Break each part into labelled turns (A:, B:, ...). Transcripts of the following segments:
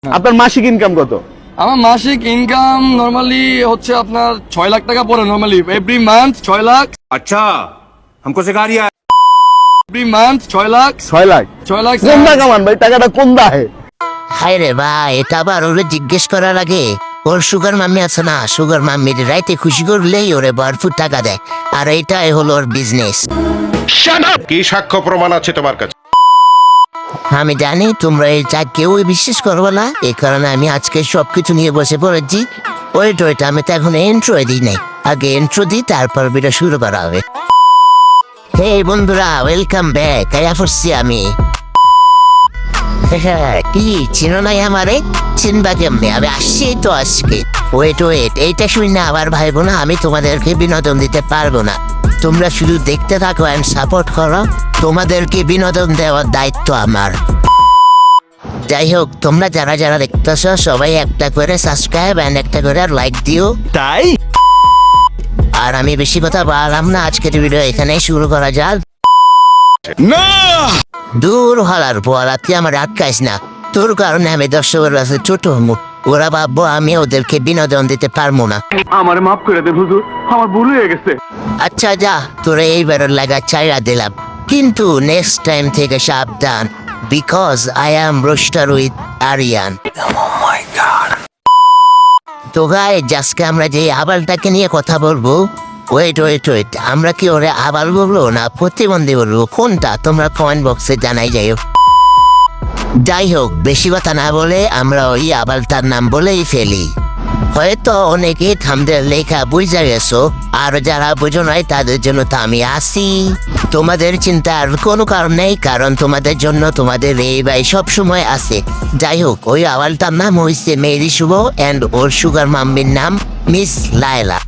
A: আপনার মাসিক ইনকাম কত?
B: আমার মাসিক ইনকাম নরমালি হচ্ছে আপনার 6 লাখ টাকা পড়ে নরমালি এভরি মান্থ 6 লাখ।
C: अच्छा हमको सिखा रिया
B: এভরি মান্থ 6 লাখ
A: 6 লাখ?
B: 6 লাখ
A: কোন দা কামান ভাই, টাকাটা কোন দা হে?
D: হায় রে ভাই, এটা আবার ওরে জিজ্ঞেস করার আগে ওর সুগার মাম্মি আছে না, সুগার মাম্মির রাইতে খুশি করলেই ওরে ভরপুর টাকা দেয়, আর এটাই হলো ওর বিজনেস।
E: কি সাক্ষ্য প্রমাণ আছে তোমার কাছে?
D: আমি জানি তোমরা এই যা কেউই বিশ্বাস করবো না, এই কারণে আমি আজকে সবকিছু নিয়ে বসে পড়েছি। ওইটা আমি তো এখন এন্ট্রো দিই নাই, আগে এন্ট্রো দিই তারপর ভিডিও শুরু করা হবে। হে বন্ধুরা, ওয়েলকাম ব্যাক। আয়া পড়ছি আমি। কি চিনো নাই আমারে? চিনবা কেমনে? আমি আসছি তো আজকে। ওয়েট এইটা শুনি না আবার ভাইবো না আমি তোমাদেরকে বিনোদন দিতে পারবো না। তোমরা শুধু দেখতে থাকো অ্যান্ড সাপোর্ট করো, তোমাদেরকে বিনোদন দেওয়ার দায়িত্ব আমার। যাই হোক, তোমরা যারা যারা দেখতেছ সবাই একটা করে সাবস্ক্রাইব অ্যান্ড একটা করে লাইক দিও।
A: তাই
D: আর আমি বেশি কথা বললাম না, আজকের ভিডিও এখানেই শুরু করা যাক।
A: না,
D: দূর হলার পড়া, তুই আমার আটকাইস না। তোর কারণে আমি দর্শকের কাছে ছোট মুখ, ওরা ভাববো আমি ওদেরকে বিনোদন দিতে পারবো না।
A: আমার মাফ করে দেন হুজুর, আমার ভুল হয়ে গেছে।
D: আচ্ছা যা, তোরা এইবারের লাগা চাইরা দিলাম, কিন্তু নেক্সট টাইম থেকে সাবধান, because I am roaster with Aryan. তো গাইস, আজকে আমরা যে আবালটাকে নিয়ে কথা বলবো, ওয়েট আমরা কি ওরে আবাল বলবো না প্রতিবন্ধী বলবো, কোনটা তোমরা কমেন্ট বক্সে জানাই যাইও। যাই হোক, বেশি কথা না বলে আমরা ওই আবালটার নাম বলেই ফেলি। হয়তো অনেকে থামদের লেখা বুঝা গেছো, আর যারা বুঝো নাই তাদের জন্য তো আমি আসি। তোমাদের চিন্তার কোনো কারণ নেই, কারণ তোমাদের জন্য তোমাদের এই ভাই সবসময় আছে। যাই হোক, ওই আওয়ালটার নাম হয়েছে মেরি শুভ অ্যান্ড ওর সুগার মাম্মির নাম মিস লায়লা।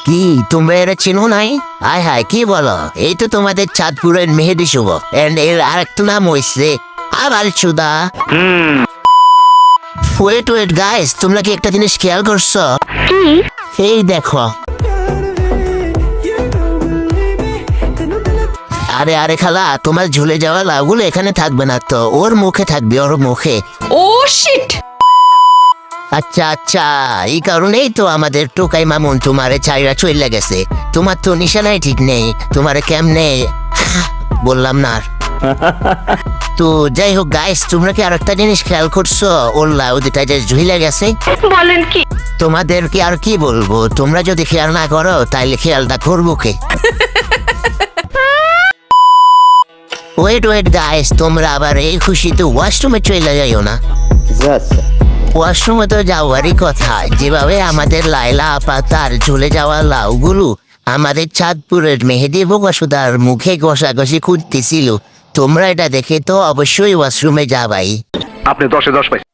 D: কি তোমরা এরা চিনো নাই? হায় হায়, কি বলো? এই তো তোমাদের চাঁদপুরের মেহেদি শুভ এন্ড এর আরেকটা নাম হয়েছে আবার সুদা। ওয়েট গাইস, তোমরা কি একটা জিনিস খেয়াল করছো? এই দেখো, আরে খালা, তোমার ঝুলে যাওয়া লাউগুলো এখানে থাকবে না তো, ওর মুখে থাকবে, ওর মুখে।
F: ও শিট।
D: আচ্ছা, এই কারণেই তো আমাদের টোকাই মামুন তোমারে চাইরা চলে গেছে। তোমার তো নিশানাই ঠিক নেই, তোমারে কেমনে বললাম না আর। তো যাই হোক গাইস, তোমরা কি আরেকটা জিনিস খেয়াল করছো? ওর লাউ দুটা যে ঝুলে গেছে।
F: বলেন কি?
D: তোমাদেরকে আর কি বলবো, তোমরা যদি খেয়াল না করো তাইলে খেয়ালটা করবো কে? ওয়েট গাইস, তোমরা আবার এই খুশিতে ওয়াশরুমে চলে যাইও না। ওয়াশরুমে তো যাওয়ারই কথা। যেভাবে আমাদের লাইলা আপা তার ঝুলে যাওয়া লাউগুলো আমাদের চাঁদপুরের মেহেদি বোকাসুদার মুখে ঘষাঘষি খুঁজতেছিল, তোমরা এটা দেখে তো অবশ্যই ওয়াশরুমে যাবাই।
A: আপনি 10-এ 10 পাইছেন।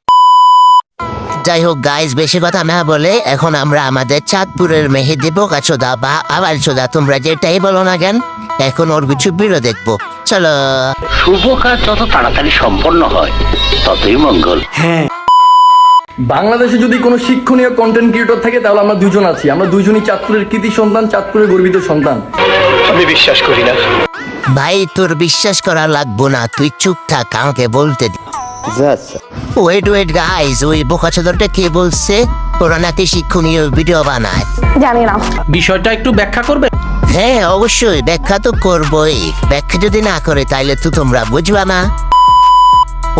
D: যাই হোক গাইস, বেশি কথা না বলে এখন আমরা আমাদের চাঁদপুরের মেহেদি বোকাসুদা বা আবার সোদা, তোমরা যেটাই বলো না কেন, এখন ওর কিছু ভিডিও দেখবো। চলো।
G: শুভ কাজ যত তাড়াতাড়ি সম্পন্ন হয় ততই মঙ্গল।
B: বাংলাদেশে যদি কোনো শিক্ষণীয় কন্টেন্ট ক্রিয়েটর থাকে তাহলে আমরা দুজন আছি। আমরা দুজনই চাঁদপুরের কৃতি সন্তান, চাঁদপুরের গর্বিত সন্তান।
G: আমি বিশ্বাস করি না।
D: ভাই, তোর বিশ্বাস করা লাগবো না, তুই চুপ থাক, আমাকে বলতে দি। ওয়েট গাইস, ওই বোকাচোদরটা কে বলছে ওরা নাকি শিক্ষণীয় ভিডিও বানায়?
F: জানি না।
G: বিষয়টা একটু ব্যাখ্যা করবে?
D: হ্যাঁ অবশ্যই, ব্যাখ্যা তো করবোই। ব্যাখ্যা যদি না করে তাইলে তো তোমরা বুঝবা না।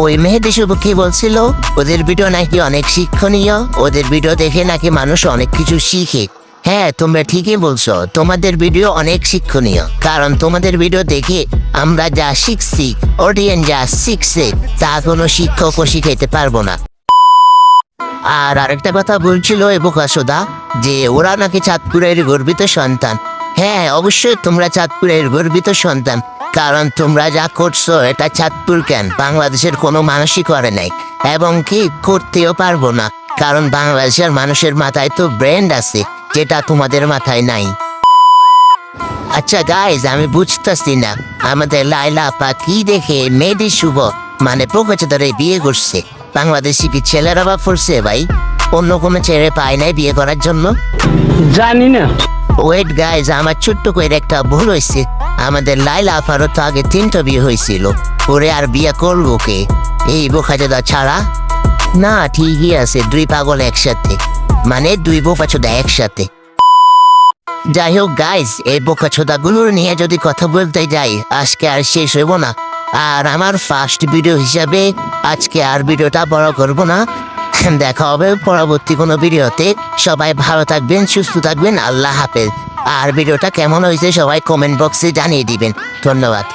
D: ওই মেহেদি শুভ কি বলছিল, ওদের ভিডিও নাকি অনেক শিক্ষণীয়, ওদের ভিডিও দেখে নাকি মানুষ অনেক কিছু শিখে। হ্যাঁ, তোমরা ঠিকই বলছো, তোমাদের ভিডিও অনেক শিক্ষণীয়, কারণ তোমাদের ভিডিও দেখে আমরা যা শিখছি, অডিয়েন্স যা শিখছে তা কোনো শিক্ষকও শিখাইতে পারবো না। আর আরেকটা কথা বলছিল এ বোকাসোদা, যে ওরা নাকি চাঁদপুরের গর্বিত সন্তান। হ্যাঁ অবশ্যই তোমরা চাঁদপুরের গর্বিত সন্তান, কারণ তোমরা যা করছো এটা চাঁদপুর কেন বাংলাদেশের কোনো মানুষই করে নাই, এবং কি করতেও পারবো না, কারণ বাংলাদেশের মানুষের মাথায় তো ব্র্যান্ড আছে যেটা তোমাদের মাথায় নাই। আচ্ছা গাইজ, আমি বুঝতেছি না আমাদের লাইলা আপা কি দেখে মেহেদি শুভ মানে প্রকাশে ধরে বিয়ে করছে। বাংলাদেশি কি ছেলেরা বা ফুলছে ভাই? অন্য কোনো ছেলে পায় নাই বিয়ে করার জন্য?
G: জানি না।
D: ওয়েট গাইজ, আমার ছোট্ট করে একটা ভুল হয়েছে। আমাদের লাইলা আপারও তো আগে 3টা বিয়ে হয়েছিল, ওরে আর বিয়ে করবো কে? এই বোকাচোদা ছাড়া? না ঠিকই আছে, 2 পাগল একসাথে, মানে 2 বোকাচোদা একসাথে। যাই হোক গাইজ, এই বোকাচোদাগুলোর নিয়ে যদি কথা বলতে যাই আজকে আর শেষ হইব না। আর আমার ফার্স্ট ভিডিও হিসাবে আজকে আর ভিডিওটা বড় করব না। দেখা হবে পরবর্তী কোনো ভিডিওতে। সবাই ভালো থাকবেন, সুস্থ থাকবেন, আল্লাহ হাফেজ। আর ভিডিওটা কেমন হয়েছে সবাই কমেন্ট বক্সে জানিয়ে দিবেন। ধন্যবাদ।